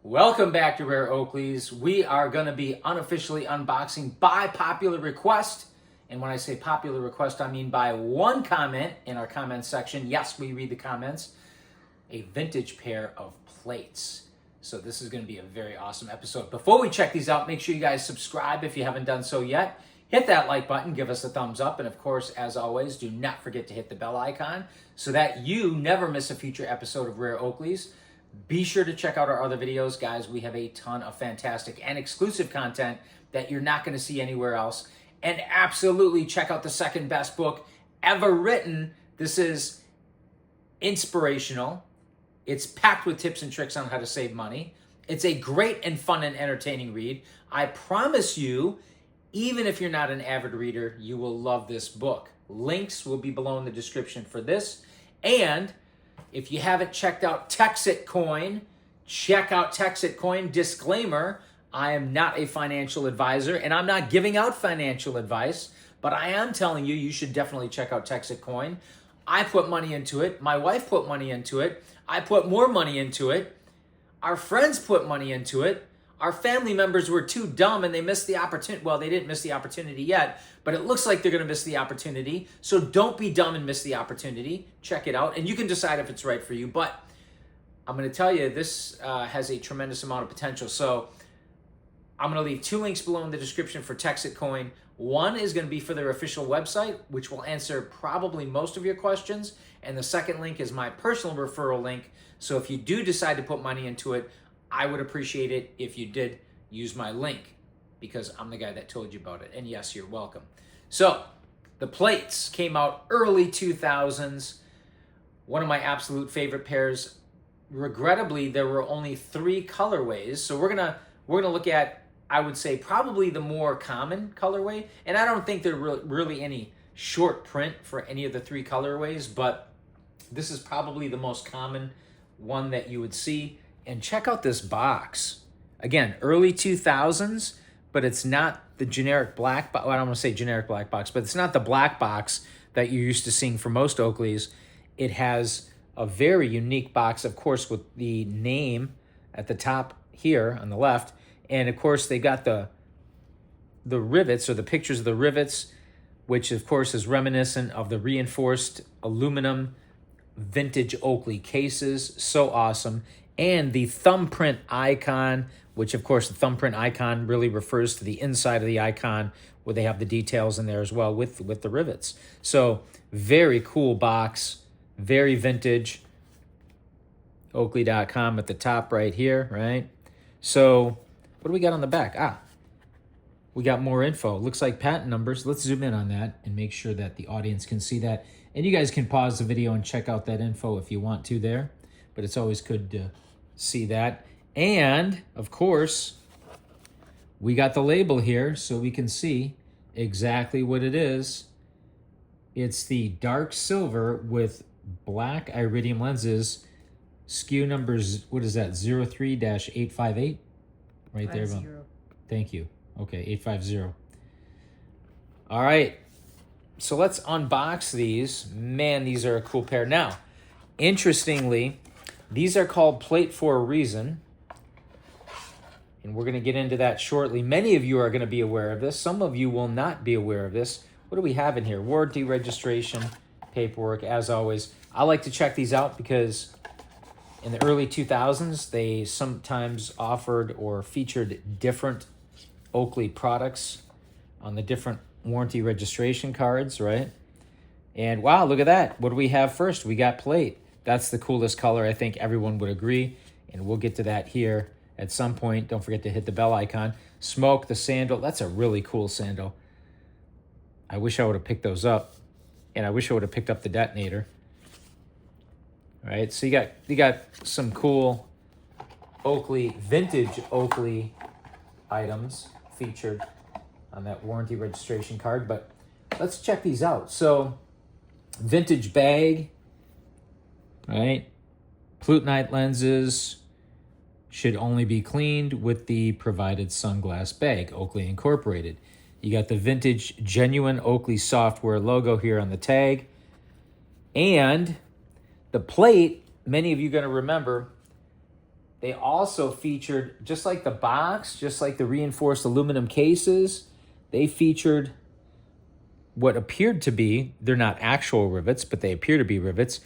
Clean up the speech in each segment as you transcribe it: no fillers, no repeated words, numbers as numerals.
Welcome back to Rare Oakleys. We are going to be unofficially unboxing by popular request. And when I say popular request, I mean by one comment in our comment section. Yes, we read the comments. A vintage pair of plates. So this is going to be a very awesome episode. Before we check these out, make sure you guys subscribe if you haven't done so yet. Hit that like button, give us a thumbs up, and of course, as always, do not forget to hit the bell icon so that you never miss a future episode of Rare Oakleys. Be sure to check out our other videos, guys. We have a ton of fantastic and exclusive content that you're not going to see anywhere else. And absolutely check out the second best book ever written. This is inspirational. It's packed with tips and tricks on how to save money. It's a great and fun and entertaining read. I promise you, even if you're not an avid reader, you will love this book. Links will be below in the description for this. And if you haven't checked out TEXITcoin, check out TEXITcoin. Disclaimer, I am not a financial advisor and I'm not giving out financial advice, but I am telling you, you should definitely check out TEXITcoin. I put money into it. My wife put money into it. I put more money into it. Our friends put money into it. Our family members were too dumb and they missed the opportunity. Well, they didn't miss the opportunity yet, but it looks like they're going to miss the opportunity. So don't be dumb and miss the opportunity. Check it out and you can decide if it's right for you. But I'm going to tell you, this has a tremendous amount of potential. So I'm going to leave two links below in the description for TEXITcoin. One is going to be for their official website, which will answer probably most of your questions. And the second link is my personal referral link. So if you do decide to put money into it, I would appreciate it if you did use my link because I'm the guy that told you about it. And yes, you're welcome. So the plates came out early 2000s. One of my absolute favorite pairs. Regrettably, there were only 3 colorways. So we're gonna look at, I would say, probably the more common colorway. And I don't think there are really any short print for any of the 3 colorways, but this is probably the most common one that you would see. And check out this box. Again, early 2000s, but it's not the generic black box. Well, I don't want to say generic black box, but it's not the black box that you're used to seeing for most Oakleys. It has a very unique box, of course, with the name at the top here on the left. And of course, they got the rivets or the pictures of the rivets, which of course is reminiscent of the reinforced aluminum vintage Oakley cases. So awesome. And the thumbprint icon, which of course the thumbprint icon really refers to the inside of the icon where they have the details in there as well with the rivets. So very cool box, very vintage. Oakley.com at the top right here, right? So what do we got on the back? We got more info. Looks like patent numbers. Let's zoom in on that and make sure that the audience can see that. And you guys can pause the video and check out that info if you want to there. But it's always good to see that. And of course, we got the label here so we can see exactly what it is. It's the dark silver with black iridium lenses. SKU numbers, what is that? 03-858? Right there. Thank you. Okay, 850. All right. So let's unbox these. Man, these are a cool pair. Now, interestingly, these are called plate for a reason, and we're going to get into that shortly. Many of you are going to be aware of this. Some of you will not be aware of this. What do we have in here? Warranty, registration, paperwork, as always. I like to check these out because in the early 2000s, they sometimes offered or featured different Oakley products on the different warranty registration cards, right? And wow, look at that. What do we have first? We got plate. That's the coolest color. I think everyone would agree. And we'll get to that here at some point. Don't forget to hit the bell icon. Smoke, the sandal. That's a really cool sandal. I wish I would have picked those up. And I wish I would have picked up the detonator. All right, so you got some cool Oakley, vintage Oakley items featured on that warranty registration card. But let's check these out. So, vintage bag. Right, Plutonite lenses should only be cleaned with the provided sunglass bag, Oakley Incorporated. You got the vintage genuine Oakley software logo here on the tag. And the plate, many of you are going to remember, They also featured, just like the box, just like the reinforced aluminum cases, they featured what appeared to be, they're not actual rivets, but they appear to be rivets.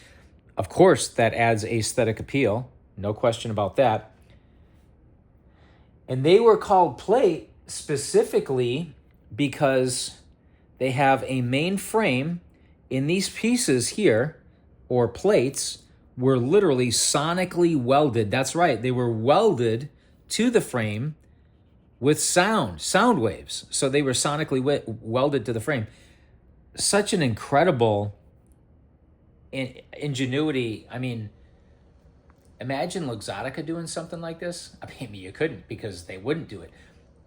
Of course, that adds aesthetic appeal. No question about that. And they were called plate specifically because they have a main frame in these pieces here, or plates, were literally sonically welded. That's right, they were welded to the frame with sound waves. So they were sonically welded to the frame. Such an incredible ingenuity. I mean, imagine Luxottica doing something like this. I mean, you couldn't, because they wouldn't do it.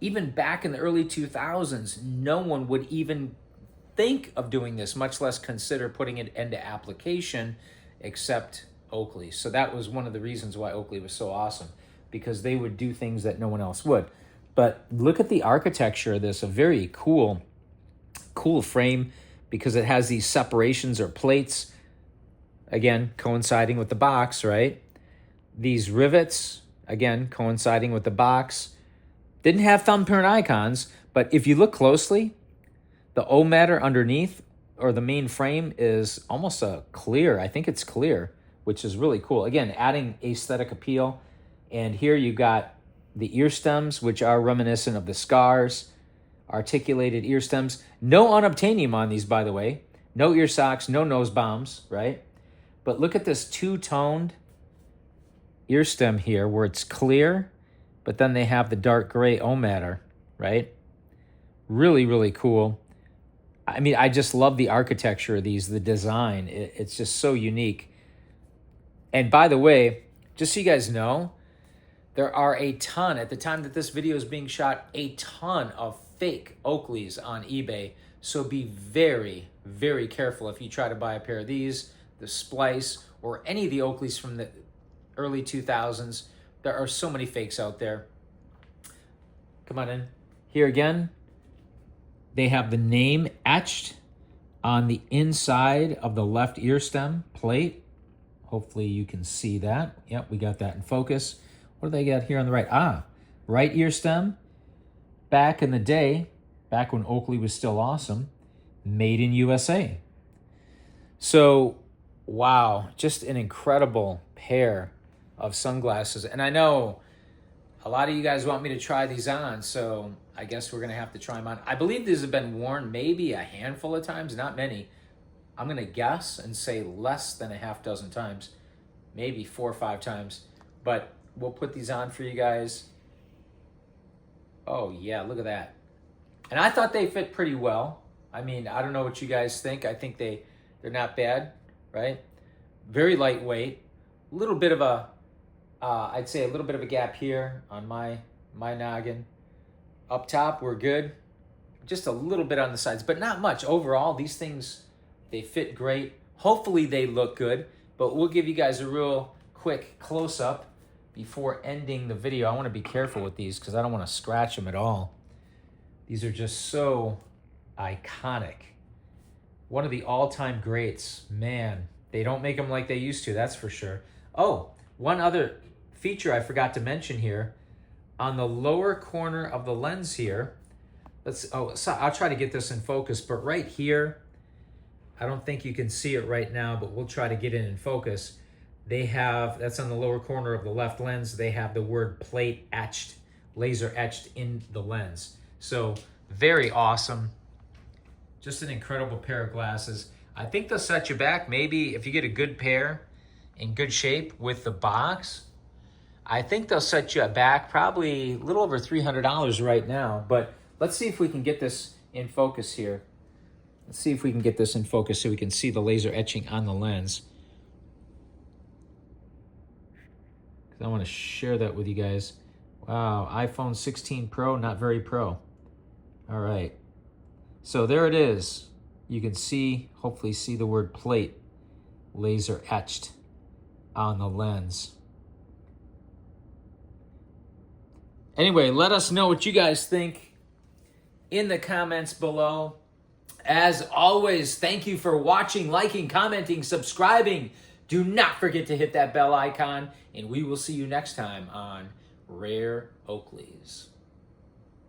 Even back in the early 2000s, no one would even think of doing this, much less consider putting it into application, except Oakley. So that was one of the reasons why Oakley was so awesome, because they would do things that no one else would. But look at the architecture of this, a very cool frame, because it has these separations or plates, again, coinciding with the box, right? These rivets, again, coinciding with the box. Didn't have thumbprint icons, but if you look closely, the O matter underneath, or the main frame, is almost a clear. I think it's clear, which is really cool. Again, adding aesthetic appeal. And here you got the ear stems, which are reminiscent of the scars, articulated ear stems. No unobtainium on these, by the way. No ear socks, no nose bombs, right? But look at this two-toned ear stem here, where it's clear, but then they have the dark gray O matter, right? Really, really cool. I mean, I just love the architecture of these, the design. It's just so unique. And by the way, just so you guys know, there are a ton, at the time that this video is being shot, a ton of fake Oakleys on eBay. So be very, very careful if you try to buy a pair of these, the Splice, or any of the Oakleys from the early 2000s. There are so many fakes out there. Come on in. Here again, they have the name etched on the inside of the left ear stem plate. Hopefully you can see that. Yep, we got that in focus. What do they got here on the right? Right ear stem. Back in the day, back when Oakley was still awesome, made in USA. So, wow, just an incredible pair of sunglasses. And I know a lot of you guys want me to try these on, so I guess we're going to have to try them on. I believe these have been worn maybe a handful of times, not many. I'm going to guess and say less than a half dozen times, maybe 4 or 5 times. But we'll put these on for you guys. Oh, yeah, look at that. And I thought they fit pretty well. I mean, I don't know what you guys think. I think they're not bad, right? Very lightweight. A little bit of a, I'd say a little bit of a gap here on my noggin. Up top, we're good. Just a little bit on the sides, but not much. Overall, these things, they fit great. Hopefully they look good, but we'll give you guys a real quick close-up before ending the video. I want to be careful with these because I don't want to scratch them at all. These are just so iconic. One of the all-time greats. Man, they don't make them like they used to, that's for sure. Oh, one other feature I forgot to mention here. On the lower corner of the lens here, I'll try to get this in focus, but right here, I don't think you can see it right now, but we'll try to get it in focus. They have, that's on the lower corner of the left lens, they have the word plate etched, laser etched in the lens. So very awesome. Just an incredible pair of glasses. I think they'll set you back maybe if you get a good pair in good shape with the box. I think they'll set you back probably a little over $300 right now, but let's see if we can get this in focus here. Let's see if we can get this in focus so we can see the laser etching on the lens. I want to share that with you guys. Wow, iPhone 16 Pro, not very pro. All right. So there it is. You can see, hopefully see the word plate laser etched on the lens. Anyway, let us know what you guys think in the comments below. As always, thank you for watching, liking, commenting, subscribing Do not forget to hit that bell icon, and we will see you next time on Rare Oakleys.